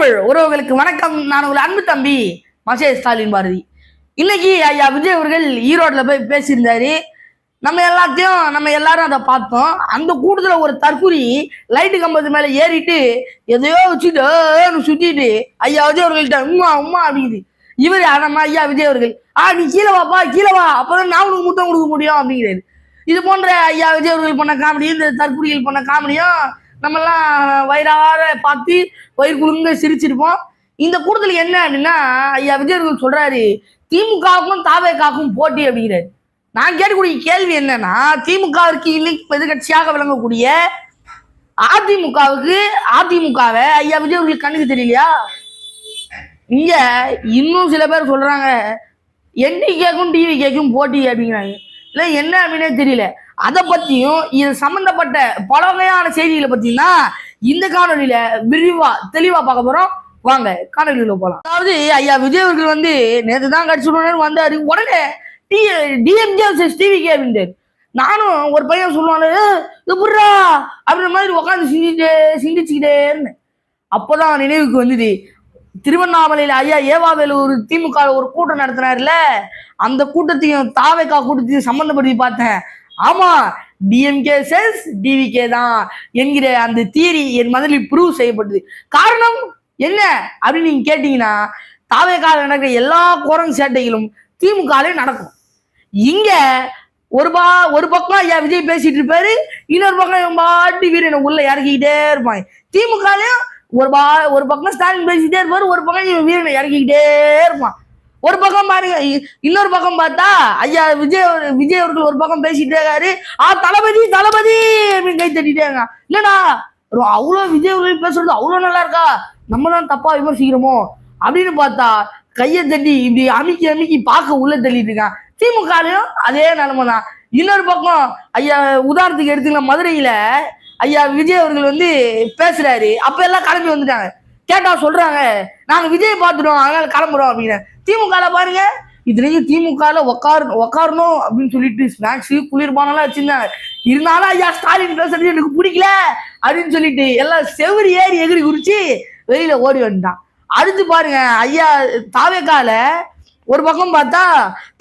தமிழ் உறவுகளுக்கு வணக்கம். நான் ஒரு அன்பு தம்பி மசே ஸ்டாலின் பாரதி. இன்னைக்கு ஐயா விஜய் அவர்கள் ஈரோட்ல போய் பேசியிருந்தாரு. நம்ம எல்லாரும் அதை பார்த்தோம். அந்த கூட்டத்துல ஒரு தற்குறி லைட்டு கம்பத்து மேல ஏறிட்டு எதையோ வச்சுட்டு சுத்திட்டு ஐயா விஜய் அவர்கள்ட்ட உம்மா உம்மா அப்படிங்குது. இவரு நம்ம ஐயா விஜய் அவர்கள் நீ கீழே வாப்பா கீழே வா, அப்பதான் நான் உனக்கு முத்தம் கொடுக்க முடியும் அப்படிங்கிறாரு. இது போன்ற ஐயா விஜய் அவர்கள் பண்ண காமெடியும் இந்த தற்குறிகள் பண்ண காமெடியும் நம்மெல்லாம் வயிறார பார்த்து வயிறு குழுங்க சிரிச்சிருப்போம். இந்த கூட்டத்தில் என்ன அப்படின்னா ஐயா விஜய் அவர்கள் சொல்றாரு, திமுகவுக்கும் தாவேக்காவுக்கும் போட்டி அப்படிங்கிறாரு. நான் கேட்கக்கூடிய கேள்வி என்னன்னா, திமுகவிற்கு இன்னைக்கு எதிர்கட்சியாக விளங்கக்கூடிய அதிமுகவை ஐயா விஜய் அவர்களுக்கு கண்ணுக்கு தெரியலையா? இங்க இன்னும் சில பேர் சொல்றாங்க என்டிகேக்கும் டிவிகேக்கும் போட்டி அப்படிங்கிறாங்க. இல்லை என்ன அப்படின்னே தெரியல. அதை பத்தியும் இது சம்பந்தப்பட்ட பல வகையான செய்திகளை பத்தினா இந்த காணொலியில விரிவா தெளிவா பார்க்க போறோம். வாங்க காணொலியில போலாம். அதாவது ஐயா விஜய் அவர்கள் நேற்று தான் கட்சி வந்தாரு. உடனே டிஎம்கே டிவிகே அப்படின்ட்டு நானும் ஒரு பையன் சொல்லுவாங்க புர்ரா அப்படின்ற மாதிரி உட்காந்து சிந்திச்சுக்கிட்டே இருந்தேன். அப்போதான் நினைவுக்கு வந்தது, திருவண்ணாமலையில ஐயா ஏவாவேலூர் திமுக ஒரு கூட்டம் நடத்தினார்ல, அந்த கூட்டத்தையும் தாவேக்கா கூட்டத்தையும் சம்பந்தப்படுத்தி பார்த்தேன். ஆமா, டிஎம்கே செல்ஸ் டிவிகே தான் என்கிற அந்த தியரி என் மனதில் ப்ரூவ் செய்யப்படுது. காரணம் என்ன அப்படின்னு நீங்க கேட்டீங்கன்னா, தாவேக்கால நடக்கிற எல்லா குரங்கு சேட்டைகளும் திமுகலே நடக்கும். இங்க ஒரு பக்கம் ஐயா விஜய் பேசிட்டு இருப்பாரு, இன்னொரு பக்கம் பாட்டி வீரனை உள்ள இறக்கிக்கிட்டே இருப்பாங்க. திமுகலையும் ஒரு பக்கம் ஸ்டாலின் பேசிக்கிட்டே இருப்பாரு, ஒரு பக்கம் வீரனை இறக்கிக்கிட்டே இருப்பான். ஒரு பக்கம் பாருங்க, இன்னொரு பக்கம் பார்த்தா ஐயா விஜய் அவர்கள் ஒரு பக்கம் பேசிட்டே இருக்காரு, தளபதி தளபதி அப்படின்னு கை தட்டிட்டே இருக்காங்க. இல்லடா, அவ்வளோ விஜய் அவர்கள் பேசுறது அவ்வளோ நல்லா இருக்கா, நம்ம தான் தப்பா விமர்சிக்கிறோமோ அப்படின்னு பார்த்தா கையை தட்டி இப்படி அமுக்கி அமுக்கி பார்க்க உள்ள தள்ளிட்டு இருக்கான். திமுகலையும் அதே நிலைமை தான். இன்னொரு பக்கம் ஐயா உதாரணத்துக்கு எடுத்துக்கலாம், மதுரையில ஐயா விஜய் அவர்கள் பேசுறாரு. அப்ப எல்லாம் கிளம்பி வந்துட்டாங்க. கேட்டா சொல்றாங்க, நாங்க விஜய் பார்த்துட்டோம் அதனால கிளம்புறோம் அப்படின்னு. திமுக பாருங்க, இதுலயும் திமுக உக்காரணும் அப்படின்னு சொல்லிட்டு ஸ்நாக்ஸ் குளிர்பானெல்லாம் வச்சிருந்தாங்க. இருந்தாலும் ஐயா ஸ்டாலின் பேசுறது எனக்கு பிடிக்கல அப்படின்னு சொல்லிட்டு எல்லாம் செவரி ஏறி எகிரி குறிச்சு வெளியில ஓடி வந்துட்டான். அடுத்து பாருங்க, ஐயா தாவேக்கால ஒரு பக்கம் பார்த்தா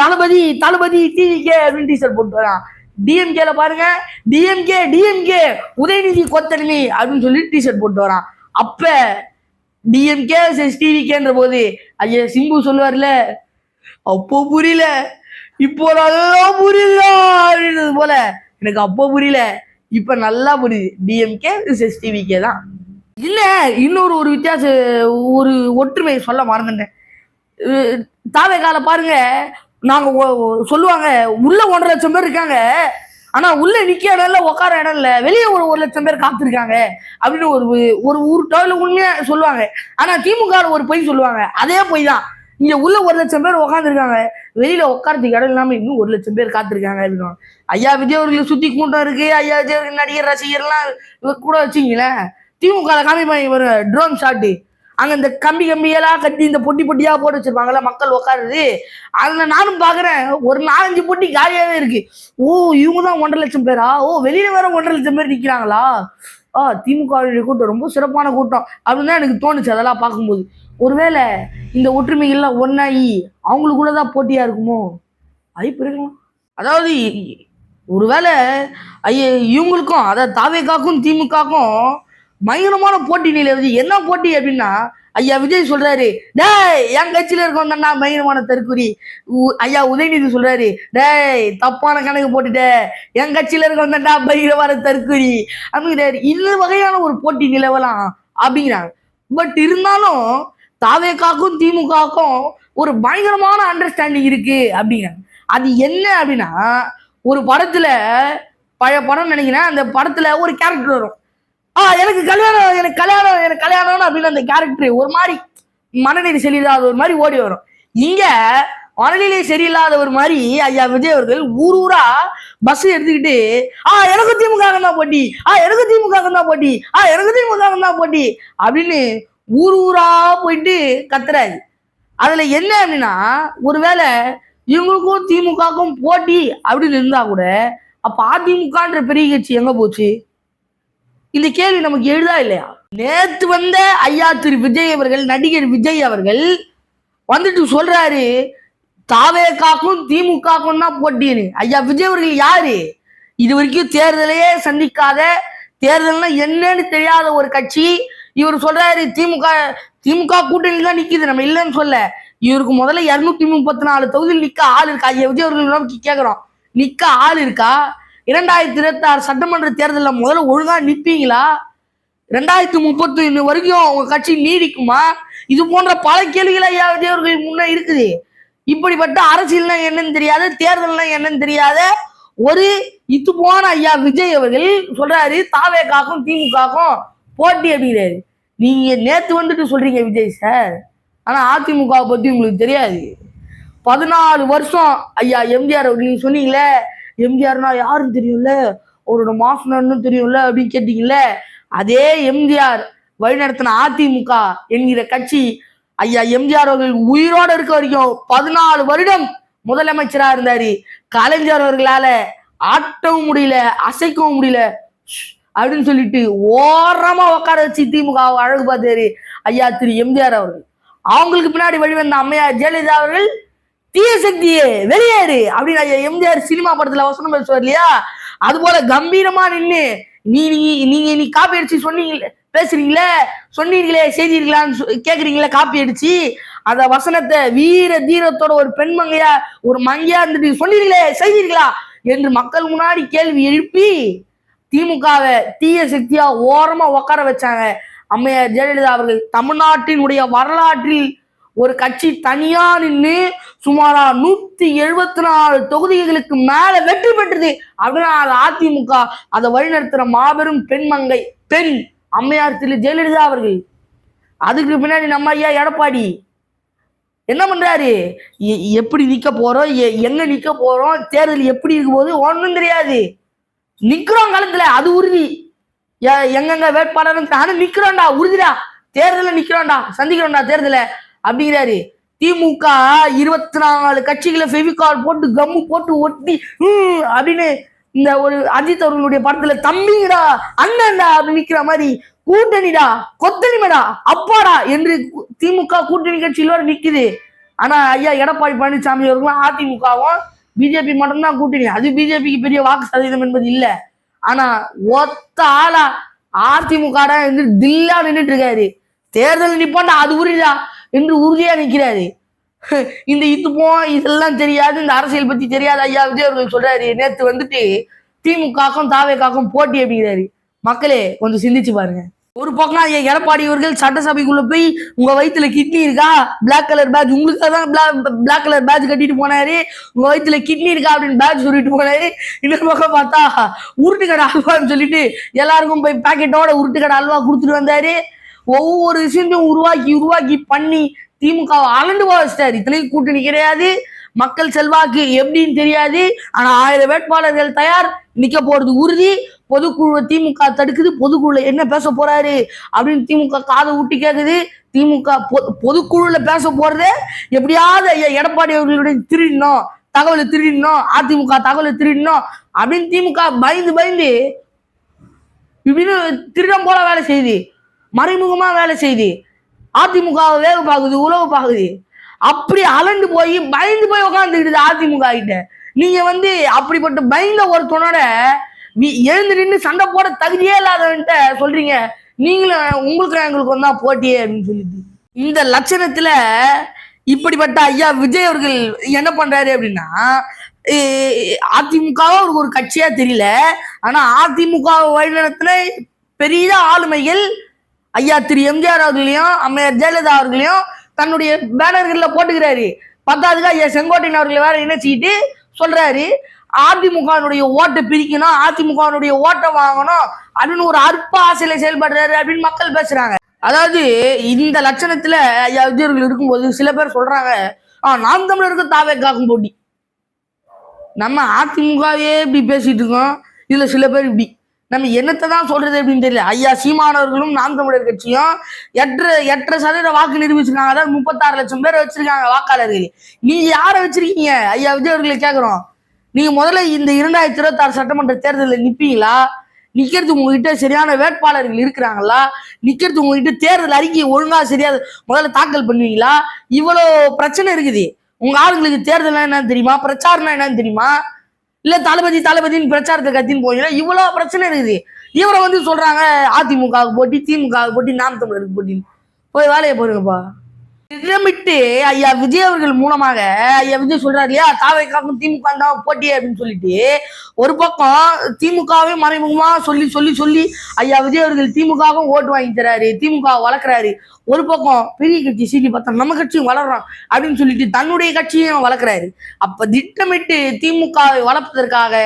தளபதி தளபதி டிவிகே அப்படின்னு டீஷர்ட் போட்டு வரான். டிஎம்கேல பாருங்க, டிஎம்கே உதயநிதி கொத்தடிமை அப்படின்னு சொல்லி டிஷர்ட் போட்டு வரான். அப்ப டிஎம்கே டிவிகேன்ற போது ஐயா சிம்பு சொல்லுவார்ல, அப்போ புரியல இப்போ நல்லா புரியுதா அப்படின்றது போல எனக்கு அப்போ புரியல, இப்ப நல்லா புரியுது. டிஎம்கே டிவிகே தான். இல்ல இன்னொரு வித்தியாசம், ஒரு ஒற்றுமை சொல்ல மறந்துட்டேன். தாவேக்கால பாருங்க, நாங்க சொல்லுவாங்க உள்ள 1.5 லட்சம் பேர் இருக்காங்க, ஆனா உள்ள நிக்க இடம் இல்ல, உட்கார இடம் இல்ல, வெளியே 1 லட்சம் பேர் காத்திருக்காங்க அப்படின்னு ஒரு டோல உண்மையா சொல்லுவாங்க. ஆனா திமுக ஒரு பொய் சொல்லுவாங்க, அதே பொய் தான். இங்க உள்ள 1 லட்சம் பேர் உட்காந்துருக்காங்க, வெளியில உட்காரத்துக்கு இடம் இல்லாம இன்னும் 1 லட்சம் பேர் காத்திருக்காங்க அப்படின்னு. ஐயா விஜய் அவர்களுக்கு சுத்தி கூட்டம் இருக்கு, ஐயா விஜய் நடிகர் ரசிகர்லாம் கூட வச்சுங்களேன். திமுக காமிப்பாங்க ட்ரோன் ஷாட்டு, அங்க இந்த கம்பியெல்லாம் கட்டி இந்த பொட்டியா போட்டு வச்சிருப்பாங்கல்ல மக்கள் உட்காருது. அதுல நானும் பாக்குறேன் ஒரு 4-5 பொட்டி காலியாவே இருக்கு. ஓ, இவங்க தான் 1.5 லட்சம் பேரா? ஓ, வெளியில வேற 1.5 லட்சம் பேர் நிக்கிறாங்களா? திமுக கூட்டம் ரொம்ப சிறப்பான கூட்டம் அப்படின்னு தான் எனக்கு தோணுச்சு அதெல்லாம் பார்க்கும்போது. ஒருவேளை இந்த ஒற்றுமைகள்லாம் ஒன்னாயி அவங்களுக்குள்ளதான் போட்டியா இருக்குமோ? வாய்ப்பு இருக்கலாம். அதாவது ஒருவேளை இவங்களுக்கும், அதாவது தாவேக்காக்கும் திமுகக்கும் பயங்கரமான போட்டி நிலவுது. என்ன போட்டி அப்படின்னா, ஐயா விஜய் சொல்றாரு, டேய் என் கட்சியில இருக்கவன் தான்டா பயங்கரமான தற்குறி. ஐயா உதயநிதி சொல்றாரு, டேய் தப்பான கணக்கு போட்டுட்ட, என் கட்சியில இருக்கவன் தான்டா பயங்கரமான தற்குறி அப்படிங்கிறாரு. இந்த வகையான ஒரு போட்டி நிலவலாம் அப்படிங்கிறாங்க. பட் இருந்தாலும் தாவேக்காக்கும் திமுகவுக்கும் ஒரு பயங்கரமான அண்டர்ஸ்டாண்டிங் இருக்கு அப்படிங்கிறாங்க. அது என்ன அப்படின்னா, ஒரு படத்துல பழைய படம் நினைக்கிறேன், அந்த படத்துல ஒரு கேரக்டர் வரும், எனக்கு கல்யாணம் அப்படின்னு அந்த கேரக்டர் ஒரு மாதிரி மனநிலை சரியில்லாத ஒரு மாதிரி ஓடி வரும். இங்க மனநிலை சரியில்லாத ஒரு மாதிரி ஐயா விஜய் அவர்கள் ஊரா பஸ் எடுத்துக்கிட்டு எனக்கு திமுக தான் போட்டி, எனக்கு திமுக தான் போட்டி, எனக்கு திமுக தான் போட்டி அப்படின்னு ஊரா போயிட்டு கத்துறாரு. அதுல என்ன அப்படின்னா, ஒருவேளை இவங்களுக்கும் திமுகவுக்கும் போட்டி அப்படின்னு இருந்தா கூட அப்ப அதிமுகன்ற பெரிய கட்சி எங்க போச்சு? இந்த கேள்வி நமக்கு எழுதா இல்லையா? நேத்து வந்த ஐயா திரு விஜய் அவர்கள், நடிகர் விஜய் அவர்கள் வந்துட்டு சொல்றாரு தாவேகாக்கும் திமுகக்கும் தான் போட்டின்னு. ஐயா விஜய் அவர்கள் யாரு? இது வரைக்கும் தேர்தலையே சந்திக்காத, தேர்தல்னா என்னன்னு தெரியாத ஒரு கட்சி. இவர் சொல்றாரு திமுக திமுக கூட்டணியில் தான் நிக்குது, நம்ம இல்லைன்னு சொல்ல. இவருக்கு முதல்ல 234 தொகுதியில் நிக்க ஆள் இருக்கா? ஐயா விஜய் அவர்கள் கேட்கிறோம், நிக்க ஆள் இருக்கா? 2026 சட்டமன்ற தேர்தலில் முதல்ல ஒழுங்கா நிப்பீங்களா? 2031 வரைக்கும் உங்க கட்சி நீடிக்குமா? இது போன்ற பல கேள்விகள் ஐயா விஜய் அவர்கள் முன்ன இருக்குது. இப்படிப்பட்ட அரசியல்னா என்னன்னு தெரியாத, தேர்தல்னா என்னன்னு தெரியாத ஒரு இது போன ஐயா விஜய் அவர்கள் சொல்றாரு தாவேகாக்கும் திமுகக்கும் போட்டி அப்படிங்கிறாரு. நீங்க நேத்து வந்துட்டு சொல்றீங்க விஜய் சார், ஆனா அதிமுக பத்தி உங்களுக்கு தெரியாது. 14 வருஷம் ஐயா எம்ஜிஆர் நீங்க சொன்னீங்களே, எம்ஜிஆர்னா யாருன்னு தெரியும்ல, அவரோட மாசனன்னு தெரியும்ல அப்படின்னு கேட்டீங்கல்ல. அதே எம்ஜிஆர் வழிநடத்தின அதிமுக என்கிற கட்சி ஐயா எம்ஜிஆர் அவர்கள் உயிரோடு இருக்க வரைக்கும் 14 வருடம் முதலமைச்சரா இருந்தாரு. கலைஞர் அவர்களால ஆட்டவும் முடியல, அசைக்கவும் முடியல அப்படின்னு சொல்லிட்டு ஓரமா உட்கார வச்சு திமுக அழகு பார்த்தாரு ஐயா திரு எம்ஜிஆர் அவர்கள். அவங்களுக்கு பின்னாடி வழிவந்த அம்மையார் ஜெயலலிதா அவர்கள் தீய சக்தியே வெளியேறு அப்படின்னு ஐயா எம்ஜிஆர் சினிமா படத்துல வசனம் பேசுவார் இல்லையா, அது போல கம்பீரமா நின்று நீங்க காப்பி அடிச்சு சொன்னீங்க பேசுறீங்களே, சொன்னீங்களே செய்தீர்களான்னு கேக்குறீங்களே காப்பி அடிச்சு, அந்த வசனத்தை வீர தீரத்தோட ஒரு பெண் மங்கையா ஒரு மங்கையா இருந்துட்டு சொன்னீர்களே செய்தீர்களா என்று மக்கள் முன்னாடி கேள்வி எழுப்பி திமுகவை தீய சக்தியா ஓரமா உட்கார வச்சாங்க அம்மையார் ஜெயலலிதா அவர்கள். தமிழ்நாட்டினுடைய வரலாற்றில் ஒரு கட்சி தனியா நின்று சுமாரா 174 தொகுதிகளுக்கு மேல வெற்றி பெற்றது அப்படின்னா அது அதிமுக அதை வழிநடத்துற மாபெரும் பெண்மங்கை பெண் அம்மையார் திரு ஜெயலலிதா அவர்கள். அதுக்கு பின்னாடி நம்ம ஐயா எடப்பாடி என்ன பண்றாரு? எப்படி நிக்க போறோம், எங்க நிக்க போறோம், தேர்தல் எப்படி இருக்கும் போது ஒன்றும் தெரியாது. நிக்கிறோம் காலத்துல அது உறுதி, எங்கெங்க வேட்பாளர் ஆனா நிக்கிறோம்டா உறுதிடா, தேர்தல நிக்கிறோம்டா, சந்திக்கிறோம்டா தேர்தல அப்படிங்கிறாரு. திமுக 24 கட்சிகளை ஃபெவிகால் போட்டு கம்மு போட்டு ஒட்டி அப்படின்னு இந்த ஒரு அஜித் அவர்களுடைய படத்துல தம்பிங்கடா அண்ணன்டா அப்படின்னு நிக்கிற மாதிரி கூட்டணிடா கொத்தனிமடா அப்பாடா என்று திமுக கூட்டணி கட்சியிலோட நிக்குது. ஆனா ஐயா எடப்பாடி பழனிசாமி அவர்களும் அதிமுகவும் பிஜேபி மட்டும்தான் கூட்டணி. அது பிஜேபிக்கு பெரிய வாக்கு சதவீதம் என்பது இல்லை. ஆனா ஒத்த ஆளா அதிமுக தில்லா நின்றுட்டு இருக்காரு. தேர்தல் நிப்பாண்டா அது உறுதியா என்று உறுதியா நிற்கிறாரு. இந்த இதெல்லாம் தெரியாது, இந்த அரசியல் பத்தி தெரியாது ஐயா விஜய் அவர்கள் சொல்றாரு. நேத்து வந்துட்டு திமுகக்கும் தாவேகாக்கும் போட்டி அப்படிங்கிறாரு. மக்களே கொஞ்சம் சிந்திச்சு பாருங்க. ஒரு பக்கம் ஐயா எடப்பாடி அவர்கள் சட்டசபைக்குள்ள போய் உங்க வயிற்றுல கிட்னி இருக்கா, பிளாக் கலர் பேட்ச் உங்களுக்கு தான் பிளாக் கலர் பேட்ச் கட்டிட்டு போனாரு, உங்க வயிற்றுல கிட்னி இருக்கா அப்படின்னு பேட்ச் சொல்லிட்டு போனாரு. இன்னொரு பக்கம் பார்த்தா உருட்டுக்கடை அல்வான்னு சொல்லிட்டு எல்லாருக்கும் போய் பாக்கெட்டோட உருட்டுக்கடை அல்வா கொடுத்துட்டு வந்தாரு. ஒவ்வொரு விஷயத்தையும் உருவாக்கி பண்ணி திமுக அலண்டு போக வச்சிட்டாரு. இத்தனைக்கும் கூட்டணி கிடையாது, மக்கள் செல்வாக்கு எப்படின்னு தெரியாது. ஆனா 1000 வேட்பாளர்கள் தயார், நிக்க போறது உறுதி. பொதுக்குழு திமுக தடுக்குது, பொதுக்குழுல என்ன பேச போறாரு அப்படின்னு திமுக காதை ஊட்டி கேக்குது. திமுக பொதுக்குழுல பேச போறதே எப்படியாவது எடப்பாடி அவர்களுடைய திருடணும், தகவலை திருடணும், அதிமுக தகவலை திருடணும் அப்படின்னு திமுக பயந்து இப்படின்னு திருடம் போல வேலை செய்யுது, மறைமுகமா வேலை செய்யுது. அதிமுக வேக பாக்குது, உழவு பாக்குது. அப்படி அலண்டு போய் பயந்து போய் உட்காந்துக்கிட்டு அதிமுக கிட்ட. நீங்க அப்படிப்பட்ட பயந்த ஒருத்தனோட எழுந்து நின்று சண்டை போட தகுதியே இல்லாதவன்ட்ட சொல்றீங்க நீங்களும் உங்களுக்கு எங்களுக்கு வந்தா போட்டியே அப்படின்னு சொல்லிட்டு. இந்த லட்சணத்துல இப்படிப்பட்ட ஐயா விஜய் அவர்கள் என்ன பண்றாரு அப்படின்னா, அதிமுக ஒரு கட்சியா தெரியல, ஆனா அதிமுக வழிநடத்துல பெரிய ஆளுமைகள் ஐயா திரு எம்ஜிஆர் அவர்களையும் அம்மையார் ஜெயலலிதா அவர்களையும் தன்னுடைய பேனர்கள்ல போட்டுக்கிறாரு. பத்தாவதுக்கு ஐயா செங்கோட்டையன் அவர்களை வேற இணைச்சிக்கிட்டு சொல்றாரு அதிமுகனுடைய ஓட்டை பிரிக்கணும், அதிமுகனுடைய ஓட்டை வாங்கணும் அப்படின்னு ஒரு அற்ப ஆசையில செயல்படுறாரு அப்படின்னு மக்கள் பேசுறாங்க. அதாவது இந்த லட்சணத்துல ஐயா விஜயர்கள் இருக்கும்போது சில பேர் சொல்றாங்க நாம் தமிழருக்கு தாவேகாக்கும் போட்டி. நம்ம அதிமுகவே இப்படி பேசிட்டு இருக்கோம், இதுல சில பேர் இப்படி நம்ம என்னத்தை தான் சொல்றது அப்படின்னு தெரியல. ஐயா சீமானவர்களும் நாம் தமிழர் கட்சியும் 8.5% வாக்கு நிரூபிச்சிருக்காங்க. அதாவது 36 லட்சம் பேர் வச்சிருக்காங்க வாக்காளர்கள். நீங்க யாரை வச்சிருக்கீங்க ஐயா விஜய் அவர்களை கேட்கிறோம். நீங்க முதல்ல இந்த 2026 சட்டமன்ற தேர்தலில் நிப்பீங்களா, நிக்கிறது உங்ககிட்ட சரியான வேட்பாளர்கள் இருக்கிறாங்களா? நிக்கிறது உங்ககிட்ட தேர்தல் அறிக்கை ஒழுங்கா சரியா முதல்ல தாக்கல் பண்ணுவீங்களா? இவ்வளோ பிரச்சனை இருக்குது. உங்க ஆளுங்களுக்கு தேர்தல் என்னன்னு தெரியுமா? பிரச்சாரம்னா என்னன்னு தெரியுமா? இல்ல தளபதின்னு பிரச்சாரத்தை கத்தின்னு போவீங்களா? இவ்வளவு பிரச்சனை இருக்குது. இவரை சொல்றாங்க அதிமுகவுக்கு போட்டி, திமுகவுக்கு போட்டி, நாம் தமிழருக்கு போட்டின்னு. போய் வேலையை போயிருங்கப்பா. திட்டமிட்டு ஐயா விஜய் அவர்கள் மூலமாக ஐயா விஜய் சொல்றாரு இல்லையா, தாவேக்காவும் திமுக தான் போட்டி அப்படின்னு சொல்லிட்டு ஒரு பக்கம் திமுகவே மறைமுகமா சொல்லி சொல்லி சொல்லி ஐயா விஜய் அவர்கள் திமுகவும் ஓட்டு வாங்கி தராரு, திமுக வளர்க்குறாரு. ஒரு பக்கம் பெரிய கட்சி சீட்டி பார்த்தா நம்ம கட்சியும் வளர்றோம் அப்படின்னு சொல்லிட்டு தன்னுடைய கட்சியும் வளர்க்குறாரு. அப்ப திட்டமிட்டு திமுகவை வளர்ப்பதற்காக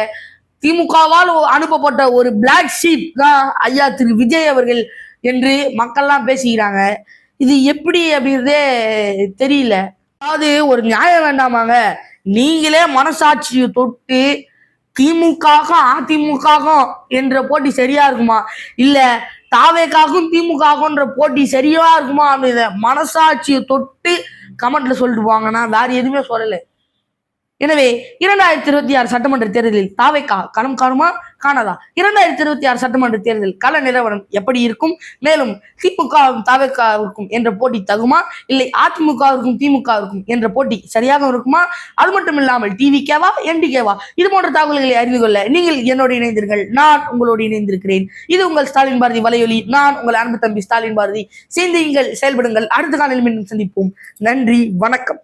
திமுகவால் அனுப்பப்பட்ட ஒரு பிளாக் ஷீப் தான் ஐயா திரு விஜய் அவர்கள் என்று மக்கள்லாம் பேசிக்கிறாங்க. இது எப்படி அப்படின்றதே தெரியல. அதாவது ஒரு நியாயம் வேண்டாமாங்க? நீங்களே மனசாட்சியை தொட்டு திமுகவும் அதிமுகவும் என்ற போட்டி சரியா இருக்குமா, இல்ல தாவேக்காகவும் திமுகன்ற போட்டி சரியா இருக்குமா அப்படின்ற மனசாட்சியை தொட்டு கமெண்ட்ல சொல்லிட்டு போவாங்க. நான் வேற எதுவுமே சொல்லலை. எனவே 2026 சட்டமன்ற தேர்தலில் தாவேக்கா களம் காணுமா காணாதா? 2026 சட்டமன்ற தேர்தல் கள நிலவரம் எப்படி இருக்கும்? மேலும் திமுக தாவேக்காவிற்கும் என்ற போட்டி தகுமா, இல்லை அதிமுகவிற்கும் திமுகவிற்கும் என்ற போட்டி சரியாக இருக்குமா? அது மட்டும் இல்லாமல் டிவிகேவா என்டிகேவா இது போன்ற தகவல்களை அறிந்து கொள்ள நீங்கள் என்னோடு இணைந்தீர்கள், நான் உங்களோடு இணைந்திருக்கிறேன். இது உங்கள் ஸ்டாலின் பாரதி வலையொலி. நான் உங்கள் அன்பு தம்பி ஸ்டாலின் பாரதி. சேர்ந்து செயல்படுங்கள். அடுத்த காலையில் மீண்டும் சந்திப்போம். நன்றி, வணக்கம்.